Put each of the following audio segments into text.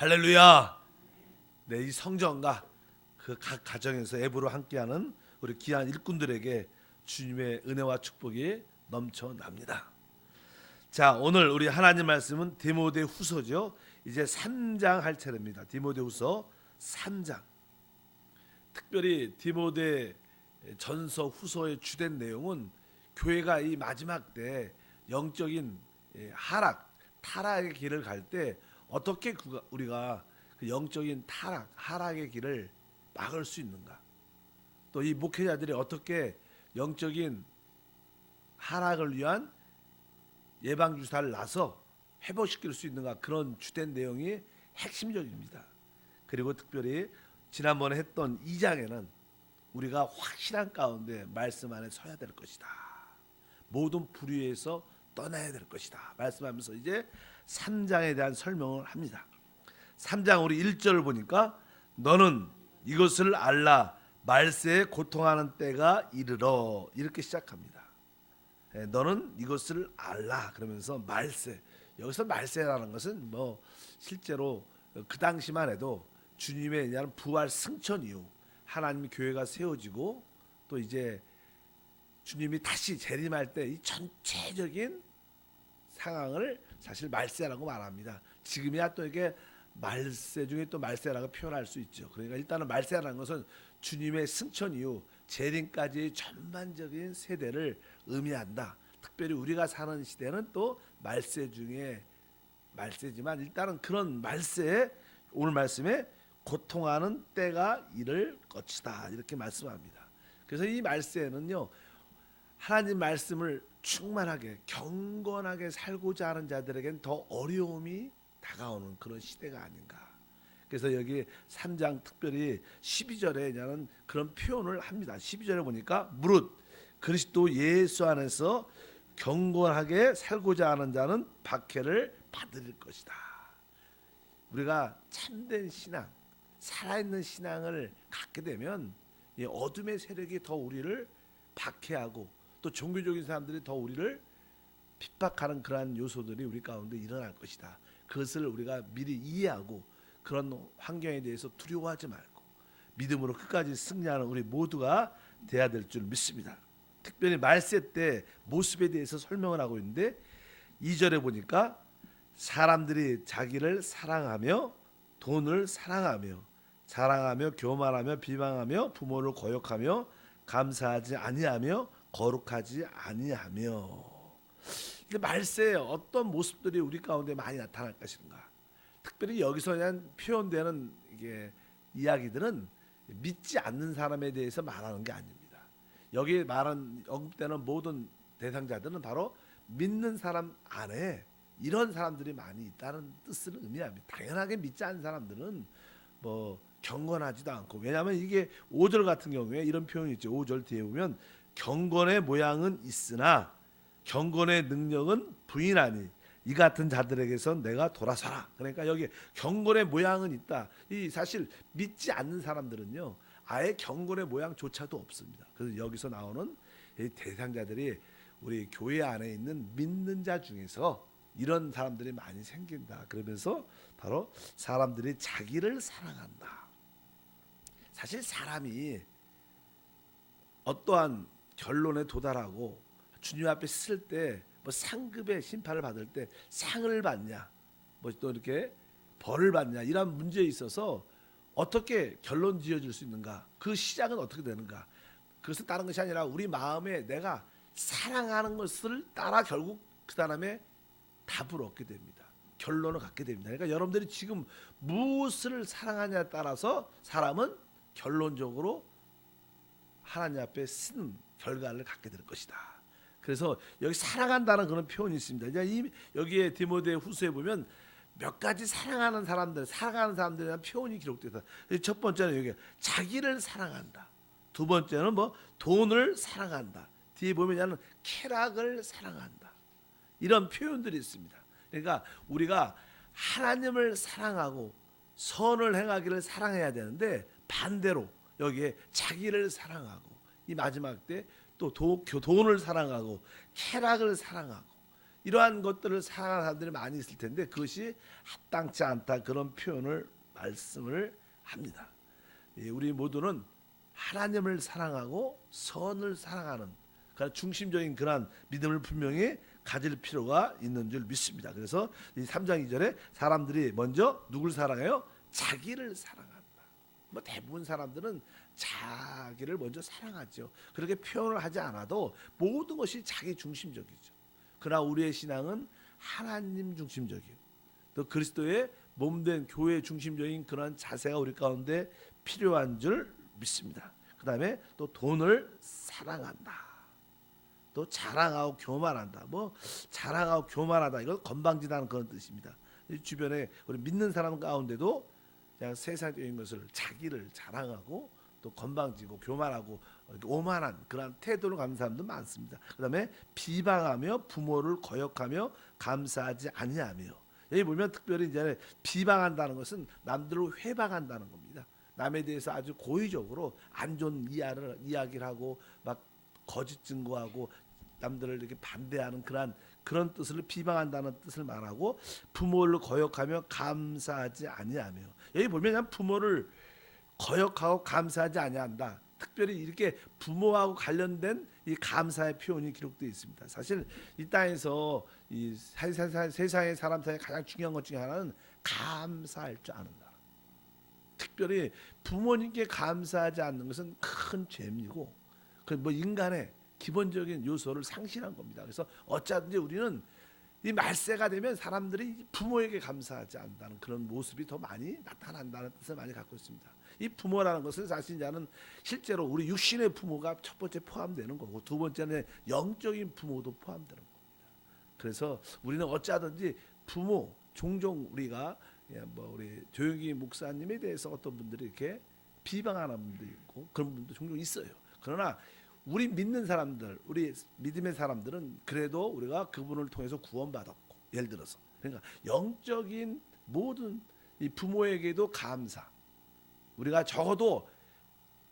할렐루야. 네, 이 성전과 그 각 가정에서 앱으로 함께하는 우리 귀한 일꾼들에게 주님의 은혜와 축복이 넘쳐납니다. 자, 오늘 우리 하나님 말씀은 디모데후서죠. 이제 3장 할 차례입니다. 디모데후서 3장. 특별히 디모데 전서 후서의 주된 내용은 교회가 이 마지막 때 영적인 타락의 길을 갈 때 어떻게 우리가 그 영적인 하락의 길을 막을 수 있는가? 또 이 목회자들이 어떻게 영적인 하락을 위한 예방 주사를 놔서 회복시킬 수 있는가? 그런 주된 내용이 핵심적입니다. 그리고 특별히 지난번에 했던 2장에는 우리가 확실한 가운데 말씀 안에 서야 될 것이다. 모든 불의에서 떠나야 될 것이다. 말씀하면서 이제 3장에 대한 설명을 합니다. 3장 우리 1절을 보니까 너는 이것을 알라 말세에 고통하는 때가 이르러 이렇게 시작합니다. 너는 이것을 알라 그러면서 말세, 여기서 말세라는 것은 뭐 실제로 그 당시만 해도 주님의 대한 부활 승천 이후 하나님 교회가 세워지고 또 이제 주님이 다시 재림할 때 이 전체적인 상황을 사실 말세라고 말합니다. 지금이야 또 이게 말세 중에 또 말세라고 표현할 수 있죠. 그러니까 일단은 말세라는 것은 주님의 승천 이후 재림까지의 전반적인 세대를 의미한다. 특별히 우리가 사는 시대는 또 말세 중에 말세지만 일단은 그런 말세에 오늘 말씀에 고통하는 때가 이를 것이다 이렇게 말씀합니다. 그래서 이 말세는요 하나님 말씀을 충만하게 경건하게 살고자 하는 자들에겐 더 어려움이 다가오는 그런 시대가 아닌가. 그래서 여기 3장 특별히 12절에는 그런 표현을 합니다. 12절에 보니까 무릇 그리스도 예수 안에서 경건하게 살고자 하는 자는 박해를 받을 것이다. 우리가 참된 신앙, 살아있는 신앙을 갖게 되면 이 어둠의 세력이 더 우리를 박해하고 또 종교적인 사람들이 더 우리를 핍박하는 그러한 요소들이 우리 가운데 일어날 것이다. 그것을 우리가 미리 이해하고 그런 환경에 대해서 두려워하지 말고 믿음으로 끝까지 승리하는 우리 모두가 돼야 될 줄 믿습니다. 특별히 말세 때 모습에 대해서 설명을 하고 있는데 2절에 보니까 사람들이 자기를 사랑하며 돈을 사랑하며 교만하며 비방하며 부모를 거역하며 감사하지 아니하며 거룩하지 아니하며. 말세에 어떤 모습들이 우리 가운데 많이 나타날 것인가? 특별히 여기서 그냥 표현되는 이게 이야기들은 믿지 않는 사람에 대해서 말하는 게 아닙니다. 여기 말한 언급되는 모든 대상자들은 바로 믿는 사람 안에 이런 사람들이 많이 있다는 뜻을 의미합니다. 당연하게 믿지 않는 사람들은 뭐 경건하지도 않고, 왜냐하면 이게 5절 같은 경우에 이런 표현이 있죠. 5절 뒤에 보면 경건의 모양은 있으나 경건의 능력은 부인하니 이 같은 자들에게서 내가 돌아서라. 그러니까 여기 경건의 모양은 있다. 이 사실 믿지 않는 사람들은요 아예 경건의 모양조차도 없습니다. 그래서 여기서 나오는 이 대상자들이 우리 교회 안에 있는 믿는 자 중에서 이런 사람들이 많이 생긴다. 그러면서 바로 사람들이 자기를 사랑한다. 사실 사람이 어떠한 결론에 도달하고 주님 앞에 쓸 때 뭐 상급의 심판을 받을 때 상을 받냐, 뭐 또 이렇게 벌을 받냐 이런 문제에 있어서 어떻게 결론 지어질 수 있는가? 그 시작은 어떻게 되는가? 그것은 다른 것이 아니라 우리 마음에 내가 사랑하는 것을 따라 결국 그 사람의 답을 얻게 됩니다. 결론을 갖게 됩니다. 그러니까 여러분들이 지금 무엇을 사랑하냐에 따라서 사람은 결론적으로 하나님 앞에 쓰는 결과를 갖게 될 것이다. 그래서 여기 사랑한다는 그런 표현이 있습니다. 여기에 디모데 후서에 보면 몇 가지 사랑하는 사람들에 대한 표현이 기록되어 있다. 첫 번째는 여기 자기를 사랑한다. 두 번째는 뭐 돈을 사랑한다. 뒤에 보면 쾌락을 사랑한다. 이런 표현들이 있습니다. 그러니까 우리가 하나님을 사랑하고 선을 행하기를 사랑해야 되는데 반대로 여기에 자기를 사랑하고 이 마지막 때 또 돈을 사랑하고 쾌락을 사랑하고 이러한 것들을 사랑하는 사람들이 많이 있을 텐데 그것이 합당치 않다 그런 표현을 말씀을 합니다. 우리 모두는 하나님을 사랑하고 선을 사랑하는 그런 중심적인 그런 믿음을 분명히 가질 필요가 있는 줄 믿습니다. 그래서 이 3장 2절에 사람들이 먼저 누굴 사랑해요? 자기를 사랑한다. 뭐 대부분 사람들은 자기를 먼저 사랑하죠. 그렇게 표현을 하지 않아도 모든 것이 자기 중심적이죠. 그러나 우리의 신앙은 하나님 중심적이에요. 또 그리스도의 몸된 교회 중심적인 그런 자세가 우리 가운데 필요한 줄 믿습니다. 그 다음에 또 돈을 사랑한다. 또 자랑하고 교만한다. 뭐 자랑하고 교만하다. 이건 건방지다는 그런 뜻입니다. 주변에 우리 믿는 사람 가운데도 그냥 세상적인 것을 자기를 자랑하고 또 건방지고 교만하고 오만한 그런 태도를 갖는 사람도 많습니다. 그다음에 비방하며 부모를 거역하며 감사하지 아니하며 여기 보면 특별히 이제 비방한다는 것은 남들을 회방한다는 겁니다. 남에 대해서 아주 고의적으로 안 좋은 이야기를 하고 막 거짓 증거하고 남들을 이렇게 반대하는 그런 뜻을 비방한다는 뜻을 말하고 부모를 거역하며 감사하지 아니하며 여기 보면 그냥 부모를 거역하고 감사하지 아니한다. 특별히 이렇게 부모하고 관련된 이 감사의 표현이 기록되어 있습니다. 사실 이 땅에서 이 세상의 사람 사이에 가장 중요한 것 중에 하나는 감사할 줄 아는다. 특별히 부모님께 감사하지 않는 것은 큰 죄이고 그 뭐 인간의 기본적인 요소를 상실한 겁니다. 그래서 어쩌든지 우리는 이 말세가 되면 사람들이 부모에게 감사하지 않는다는 그런 모습이 더 많이 나타난다는 뜻을 많이 갖고 있습니다. 이 부모라는 것은 사실 이제는 실제로 우리 육신의 부모가 첫 번째 포함되는 거고 두 번째는 영적인 부모도 포함되는 겁니다. 그래서 우리는 어쩌든지 부모 종종 우리가 뭐 우리 조용기 목사님에 대해서 어떤 분들이 이렇게 비방하는 분도 있고 그런 분도 종종 있어요. 그러나 우리 믿는 사람들, 우리 믿음의 사람들은 그래도 우리가 그분을 통해서 구원받았고, 예를 들어서 그러니까 영적인 모든 이 부모에게도 감사. 우리가 적어도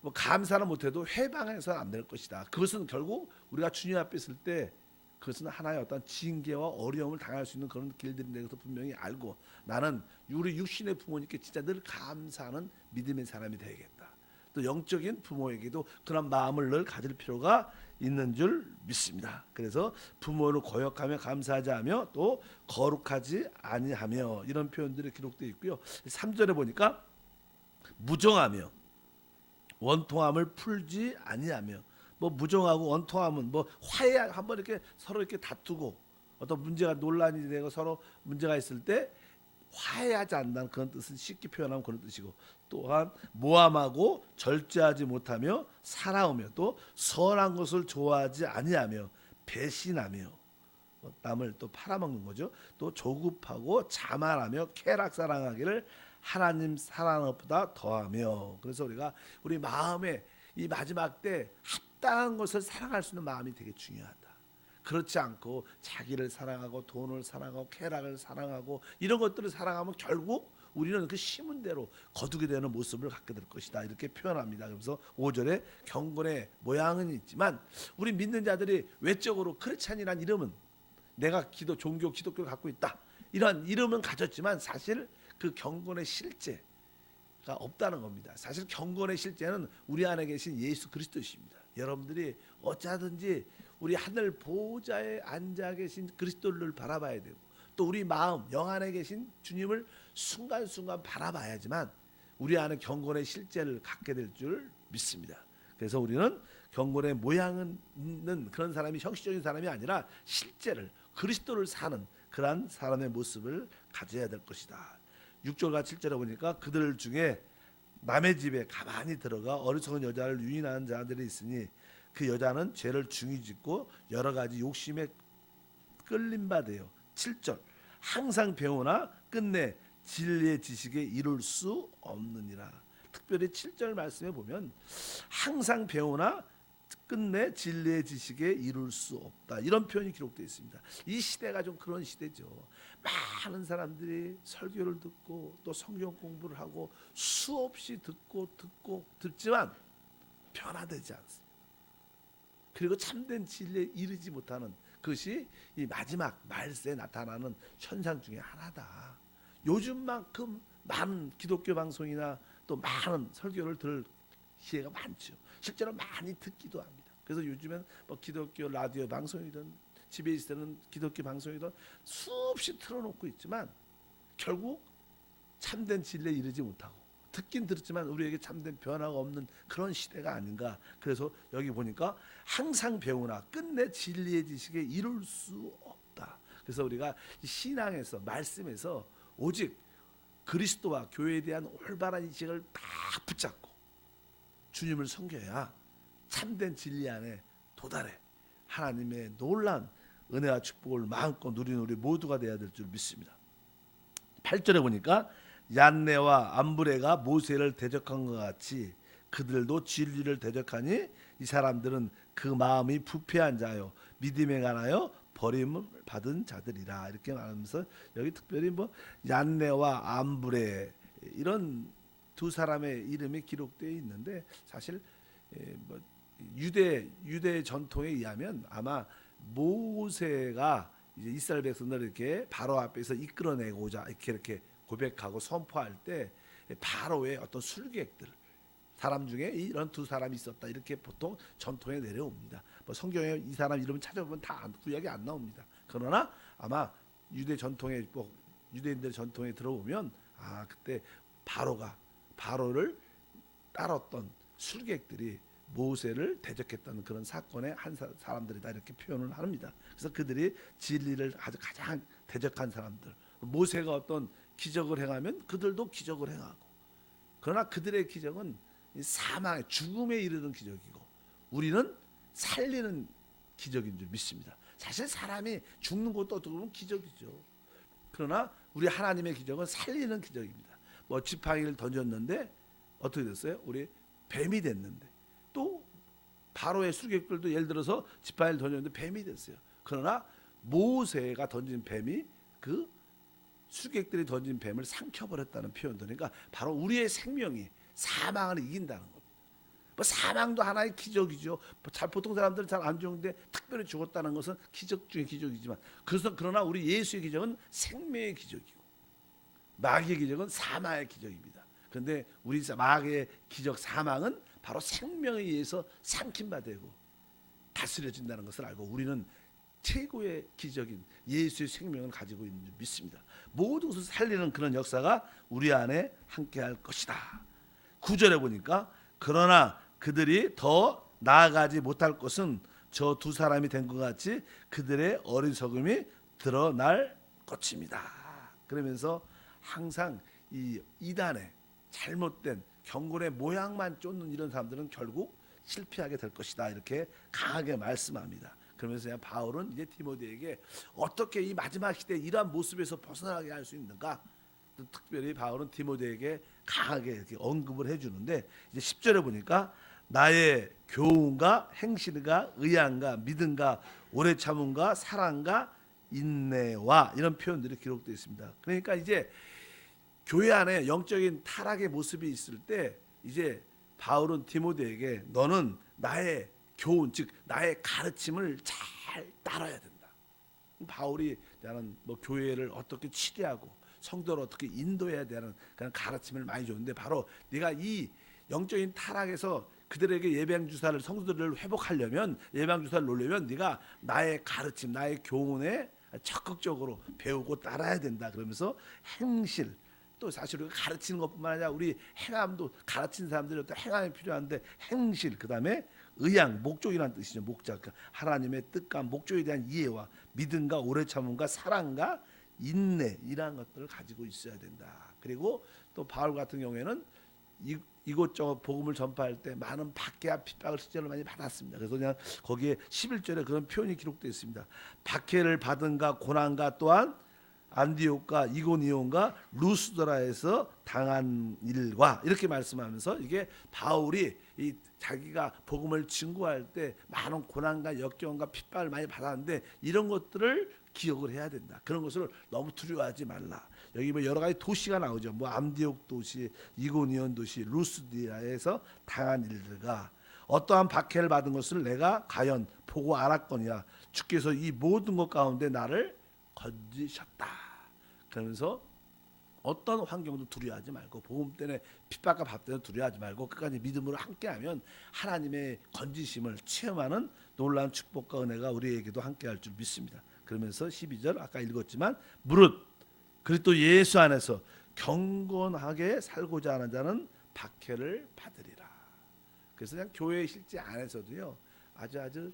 뭐 감사는 못해도 회방해서는 안 될 것이다. 그것은 결국 우리가 주님 앞에 있을 때 그것은 하나의 어떤 징계와 어려움을 당할 수 있는 그런 길들인 것을 분명히 알고 나는 우리 육신의 부모님께 진짜 늘 감사하는 믿음의 사람이 되겠다. 또 영적인 부모에게도 그런 마음을 늘 가질 필요가 있는 줄 믿습니다. 그래서 부모를 거역하며 감사하지 하며 또 거룩하지 아니하며 이런 표현들이 기록되어 있고요. 3절에 보니까 무정하며 원통함을 풀지 아니하며 뭐 무정하고 원통함은 뭐 화해 한번 이렇게 서로 이렇게 다투고 어떤 문제가 논란이 되고 서로 문제가 있을 때 화해하지 않는다는 그런 뜻은 쉽게 표현하면 그런 뜻이고 또한 모함하고 절제하지 못하며 살아오며 또 선한 것을 좋아하지 아니하며 배신하며 남을 또 팔아먹는 거죠. 또 조급하고 자만하며 쾌락 사랑하기를 하나님 사랑하는 것보다 더하며 그래서 우리가 우리 마음에 이 마지막 때 합당한 것을 사랑할 수 있는 마음이 되게 중요하다. 그렇지 않고 자기를 사랑하고 돈을 사랑하고 쾌락을 사랑하고 이런 것들을 사랑하면 결국 우리는 그 심은 대로 거두게 되는 모습을 갖게 될 것이다. 이렇게 표현합니다. 그래서 5절에 경건의 모양은 있지만 우리 믿는 자들이 외적으로 크리스찬이라는 이름은 내가 종교 기독교를 갖고 있다. 이런 이름은 가졌지만 사실 그 경건의 실제가 없다는 겁니다. 사실 경건의 실제는 우리 안에 계신 예수 그리스도이십니다. 여러분들이 어쩌든지 우리 하늘 보좌에 앉아 계신 그리스도를 바라봐야 되고 또 우리 마음 영 안에 계신 주님을 순간순간 바라봐야지만 우리 안에 경건의 실제를 갖게 될 줄 믿습니다. 그래서 우리는 경건의 모양은 있는 그런 사람이 형식적인 사람이 아니라 실제를 그리스도를 사는 그러한 사람의 모습을 가져야 될 것이다. 6절과 7절에 보니까 그들 중에 남의 집에 가만히 들어가 어리석은 여자를 유인하는 자들이 있으니 그 여자는 죄를 중히 짓고 여러 가지 욕심에 끌림 받아요. 7절 항상 배우나 끝내 진리의 지식에 이룰 수 없느니라. 특별히 7절 말씀에 보면 항상 배우나 끝내 진리의 지식에 이룰 수 없다. 이런 표현이 기록되어 있습니다. 이 시대가 좀 그런 시대죠. 많은 사람들이 설교를 듣고 또 성경 공부를 하고 수없이 듣지만 변화되지 않습니다. 그리고 참된 진리에 이르지 못하는 그것이 이 마지막 말세에 나타나는 현상 중에 하나다. 요즘만큼 많은 기독교 방송이나 또 많은 설교를 들을 기회가 많죠. 실제로 많이 듣기도 합니다. 그래서 요즘엔 뭐 기독교 라디오 방송이든 집에 있을 때는 기독교 방송이든 수없이 틀어놓고 있지만 결국 참된 진리에 이르지 못하고 듣긴 들었지만 우리에게 참된 변화가 없는 그런 시대가 아닌가. 그래서 여기 보니까 항상 배우나 끝내 진리의 지식에 이룰 수 없다. 그래서 우리가 신앙에서 말씀에서 오직 그리스도와 교회에 대한 올바른 인식을 다 붙잡고 주님을 섬겨야 참된 진리 안에 도달해 하나님의 놀라운 은혜와 축복을 마음껏 누리는 우리 모두가 되어야 될 줄 믿습니다. 8절에 보니까 얀네와 암브레가 모세를 대적한 것 같이 그들도 진리를 대적하니 이 사람들은 그 마음이 부패한 자요 믿음에 관하여 버림을 받은 자들이라. 이렇게 말하면서 여기 특별히 뭐 얀네와 암브레 이런 두 사람의 이름이 기록되어 있는데 사실 뭐 유대 전통에 의하면 아마 모세가 이제 이스라엘 백성들을 이렇게 바로 앞에서 이끌어내고자 이렇게 고백하고 선포할 때 바로의 어떤 술객들 사람 중에 이런 두 사람이 있었다 이렇게 보통 전통에 내려옵니다. 뭐 성경에 이 사람 이름 찾아보면 다 구약이 안 나옵니다. 그러나 아마 유대 전통에 뭐 유대인들 전통에 들어보면 아 그때 바로를 따랐던 술객들이 모세를 대적했던 그런 사건의 한 사람들이다 이렇게 표현을 합니다. 그래서 그들이 진리를 가장 대적한 사람들. 모세가 어떤 기적을 행하면 그들도 기적을 행하고, 그러나 그들의 기적은 사망의 죽음에 이르는 기적이고 우리는 살리는 기적인 줄 믿습니다. 사실 사람이 죽는 것도 어떻게 보면 기적이죠. 그러나 우리 하나님의 기적은 살리는 기적입니다. 뭐 지팡이를 던졌는데 어떻게 됐어요? 우리 뱀이 됐는데, 또 바로의 술객들도 예를 들어서 지팡이를 던졌는데 뱀이 됐어요. 그러나 모세가 던진 뱀이 그 술객들이 던진 뱀을 삼켜버렸다는 표현도, 그러니까 바로 우리의 생명이 사망을 이긴다는 겁니다. 뭐 사망도 하나의 기적이죠. 보통 사람들은 잘 안 죽는데 특별히 죽었다는 것은 기적 중에 기적이지만, 그러나 우리 예수의 기적은 생명의 기적이고 마귀의 기적은 사망의 기적입니다. 그런데 우리 마귀의 기적 사망은 바로 생명에 의해서 삼킴바 되고 다스려진다는 것을 알고 우리는 최고의 기적인 예수의 생명을 가지고 있는 줄 믿습니다. 모든 것을 살리는 그런 역사가 우리 안에 함께할 것이다. 9절에 보니까 그러나 그들이 더 나아가지 못할 것은 저 두 사람이 된 것 같이 그들의 어리석음이 드러날 것입니다. 그러면서 항상 이 이단의 잘못된 경건의 모양만 쫓는 이런 사람들은 결국 실패하게 될 것이다 이렇게 강하게 말씀합니다. 그러면서 바울은 이제 디모데에게 어떻게 이 마지막 시대에 이러한 모습에서 벗어나게 할 수 있는가, 특별히 바울은 디모데에게 강하게 이렇게 언급을 해주는데, 이제 10절에 보니까 나의 교훈과 행실과 의향과 믿음과 오래 참음과 사랑과 인내와 이런 표현들이 기록되어 있습니다. 그러니까 이제 교회 안에 영적인 타락의 모습이 있을 때 이제 바울은 디모데에게 너는 나의 교훈, 즉 나의 가르침을 잘 따라야 된다. 바울이 나는 뭐 교회를 어떻게 치료하고 성도를 어떻게 인도해야 되는 그런 가르침을 많이 줬는데, 바로 네가 이 영적인 타락에서 그들에게 예방 주사를 성도들을 회복하려면, 예방 주사를 놓으려면 네가 나의 가르침, 나의 교훈에 적극적으로 배우고 따라야 된다. 그러면서 행실, 또 사실 우리가 가르치는 것뿐만 아니라 우리 행함도 가르치는 사람들이 어떤 행함이 필요한데 행실, 그 다음에 의향, 목적이라는 뜻이죠. 목적, 하나님의 뜻과 목적에 대한 이해와 믿음과 오래 참음과 사랑과 인내 이러한 것들을 가지고 있어야 된다. 그리고 또 바울 같은 경우에는 이곳저곳 복음을 전파할 때 많은 박해와 핍박을 실제로 많이 받았습니다. 그래서 그냥 거기에 11절에 그런 표현이 기록되어 있습니다. 박해를 받은가 고난과 또한 안디옥과 이고니온과 루스드라에서 당한 일과 이렇게 말씀하면서, 이게 바울이 이 자기가 복음을 증거할 때 많은 고난과 역경과 핍박을 많이 받았는데 이런 것들을 기억을 해야 된다. 그런 것을 너무 두려워하지 말라. 여기 뭐 여러 가지 도시가 나오죠. 뭐 안디옥 도시, 이고니온 도시, 루스드라에서 당한 일들과 어떠한 박해를 받은 것을 내가 과연 보고 알았거니와 주께서 이 모든 것 가운데 나를 건지셨다. 그러면서 어떤 환경도 두려워하지 말고, 보험 때문에 핍박과 밥 때문에 두려워하지 말고 끝까지 믿음으로 함께하면 하나님의 건지심을 체험하는 놀라운 축복과 은혜가 우리에게도 함께할 줄 믿습니다. 그러면서 12절 아까 읽었지만, 무릇 그리스도 예수 안에서 경건하게 살고자 하는 자는 박해를 받으리라. 그래서 그냥 교회 실제 안에서도요, 아주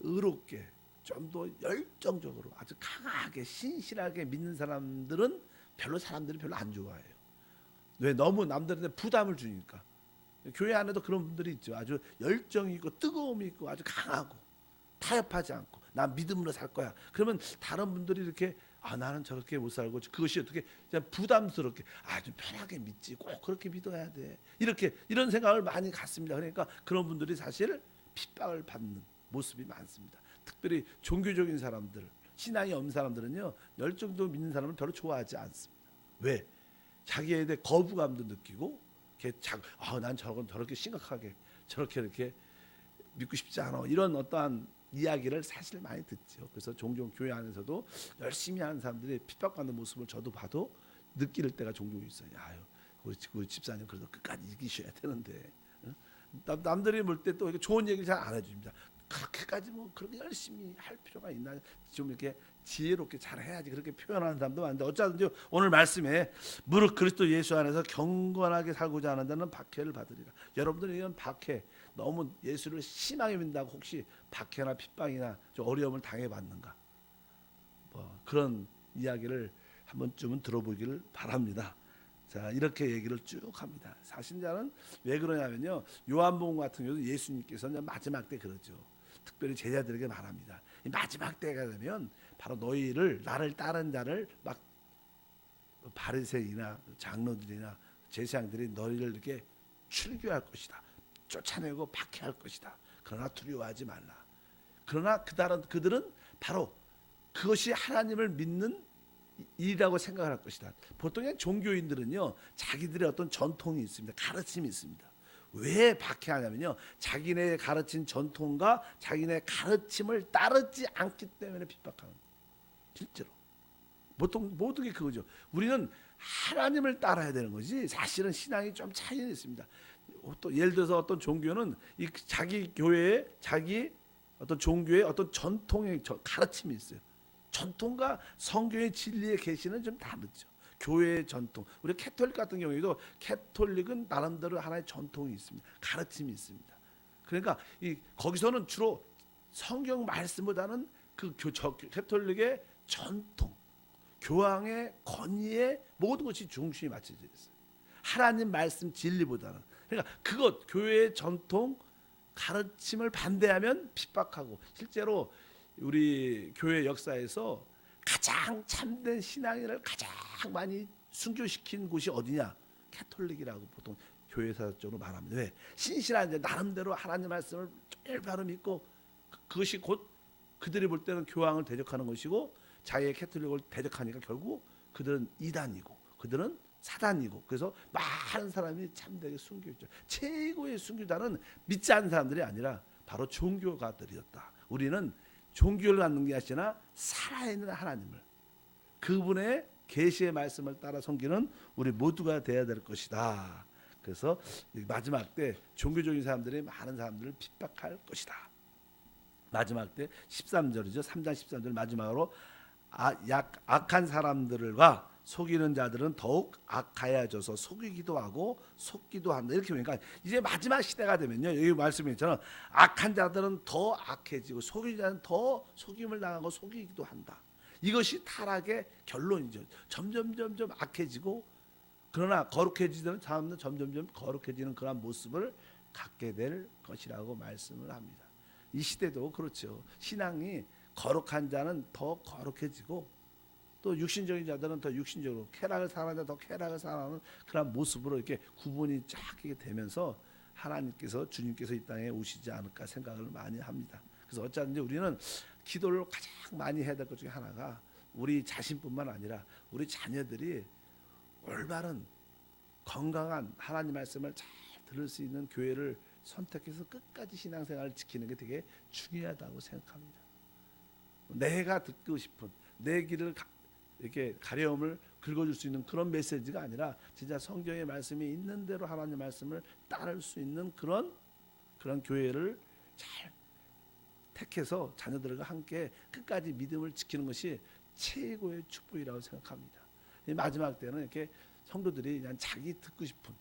의롭게, 좀 더 열정적으로, 아주 강하게 신실하게 믿는 사람들은 사람들이 별로 안 좋아해요. 왜? 너무 남들한테 부담을 주니까. 교회 안에도 그런 분들이 있죠. 아주 열정이 있고 뜨거움이 있고 아주 강하고 타협하지 않고 난 믿음으로 살 거야. 그러면 다른 분들이 이렇게 나는 저렇게 못 살고, 그것이 어떻게 그냥 부담스럽게 좀 편하게 믿지, 꼭 그렇게 믿어야 돼, 이런 생각을 많이 갖습니다. 그러니까 그런 분들이 사실 핍박을 받는 모습이 많습니다. 특별히 종교적인 사람들, 신앙이 없는 사람들은요, 열정도 믿는 사람을 별로 좋아하지 않습니다. 왜? 자기에 대해 거부감도 느끼고, 난 저렇게 심각하게 저렇게 이렇게 믿고 싶지 않아, 이런 어떠한 이야기를 사실 많이 듣죠. 그래서 종종 교회 안에서도 열심히 하는 사람들이 핍박받는 모습을 저도 봐도 느낄 때가 종종 있어요. 우리 집사님 그래도 끝까지 이기셔야 되는데, 남들이 볼 때 또 좋은 얘기를 잘 안 해줍니다. 그렇게까지 그렇게 열심히 할 필요가 있나, 좀 이렇게 지혜롭게 잘 해야지, 그렇게 표현하는 사람도 많은데, 어쩌든지 오늘 말씀에 무릇 그리스도 예수 안에서 경건하게 살고자 하는 자는 박해를 받으리라. 여러분들이 이런 박해, 너무 예수를 심하게 믿는다고 혹시 박해나 핍박이나 좀 어려움을 당해봤는가, 그런 이야기를 한 번쯤은 들어보기를 바랍니다. 자, 이렇게 얘기를 쭉 합니다. 사신자는 왜 그러냐면요, 요한복음 같은 경우도 예수님께서는 마지막 때 그러죠. 특별히 제자들에게 말합니다. 이 마지막 때가 되면 바로 나를 따른 자를 막 바리새인이나 장로들이나 제사장들이 너희를 이렇게 출교할 것이다, 쫓아내고 박해할 것이다. 그러나 두려워하지 말라. 그러나 그들은 바로 그것이 하나님을 믿는 일이라고 생각을 할 것이다. 보통 종교인들은요, 자기들의 어떤 전통이 있습니다. 가르침이 있습니다. 왜 박해하냐면요, 자기네 가르친 전통과 자기네 가르침을 따르지 않기 때문에 핍박하는 거예요. 실제로 보통 모든 게 그거죠. 우리는 하나님을 따라야 되는 거지, 사실은 신앙이 좀 차이가 있습니다. 또 예를 들어서 어떤 종교는 자기 교회에, 자기 어떤 종교의 어떤 전통의 가르침이 있어요. 전통과 성경의 진리의 계시는 좀 다르죠. 교회의 전통, 우리 캐톨릭 같은 경우에도 캐톨릭은 나름대로 하나의 전통이 있습니다. 가르침이 있습니다. 그러니까 거기서는 주로 성경 말씀보다는 캐톨릭의 전통, 교황의 권위에 모든 것이 중심이 맞춰져 있어요. 하나님 말씀 진리보다는. 그러니까 교회의 전통 가르침을 반대하면 핍박하고, 실제로 우리 교회 역사에서 가장 참된 신앙인을 가장 많이 순교시킨 곳이 어디냐? 캐톨릭이라고 보통 교회사적으로 말합니다. 왜? 신실한 자, 나름대로 하나님 말씀을 바로 믿고, 그것이 곧 그들이 볼 때는 교황을 대적하는 것이고, 자기의 캐톨릭을 대적하니까 결국 그들은 이단이고 그들은 사단이고, 그래서 많은 사람이 참되게 순교했죠. 최고의 순교자는 믿지 않는 사람들이 아니라 바로 종교가들이었다. 우리는 종교를 갖는 게 아니라 살아있는 하나님을, 그분의 계시의 말씀을 따라 섬기는 우리 모두가 되어야 될 것이다. 그래서 마지막 때 종교적인 사람들이 많은 사람들을 핍박할 것이다. 마지막 때 13절이죠. 3장 13절 마지막으로 악한 사람들과 속이는 자들은 더욱 악하여져서 속이기도 하고 속기도 한다. 이렇게 보니까 이제 마지막 시대가 되면요, 여기 말씀에 있잖아요, 악한 자들은 더 악해지고 속이는 자는 더 속임을 당하고 속이기도 한다. 이것이 타락의 결론이죠. 점점 악해지고, 그러나 거룩해지는 사람은 점점 거룩해지는 그런 모습을 갖게 될 것이라고 말씀을 합니다. 이 시대도 그렇죠. 신앙이 거룩한 자는 더 거룩해지고, 또 육신적인 자들은 더 육신적으로, 쾌락을 사랑하는 자는 더 쾌락을 사랑하는 그런 모습으로 이렇게 구분이 쫙 되면서 하나님께서, 주님께서 이 땅에 오시지 않을까 생각을 많이 합니다. 그래서 어쩌든지 우리는 기도를 가장 많이 해야 될 것 중에 하나가, 우리 자신뿐만 아니라 우리 자녀들이 올바른 건강한 하나님 말씀을 잘 들을 수 있는 교회를 선택해서 끝까지 신앙생활을 지키는 게 되게 중요하다고 생각합니다. 내가 듣고 싶은 내 길을 이렇게 가려움을 긁어줄 수 있는 그런 메시지가 아니라 진짜 성경의 말씀이 있는 대로 하나님의 말씀을 따를 수 있는 그런 교회를 잘 택해서 자녀들과 함께 끝까지 믿음을 지키는 것이 최고의 축복이라고 생각합니다. 마지막 때는 이렇게 성도들이 그냥 자기 듣고 싶은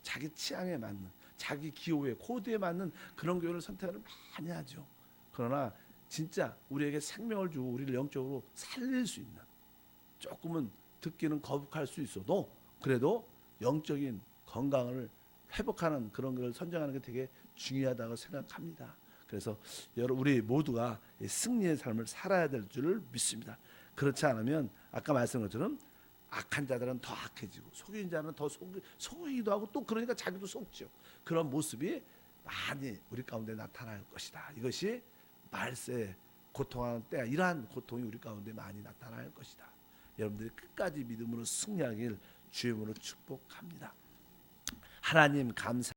자기 취향에 맞는 자기 기호에 코드에 맞는 그런 교회를 선택을 많이 하죠. 그러나 진짜 우리에게 생명을 주고 우리를 영적으로 살릴 수 있는 조금은 듣기는 거북할 수 있어도 그래도 영적인 건강을 회복하는 그런 걸 선정하는 게 되게 중요하다고 생각합니다. 그래서 우리 모두가 승리의 삶을 살아야 될 줄을 믿습니다. 그렇지 않으면 아까 말씀한 것처럼 악한 자들은 더 악해지고 속이는 자는 더 속이기도 하고 또 그러니까 자기도 속죠. 그런 모습이 많이 우리 가운데 나타날 것이다. 이것이 말세 고통하는 때 이러한 고통이 우리 가운데 많이 나타날 것이다. 여러분들이 끝까지 믿음으로 승리하길 주님으로 축복합니다. 하나님 감사.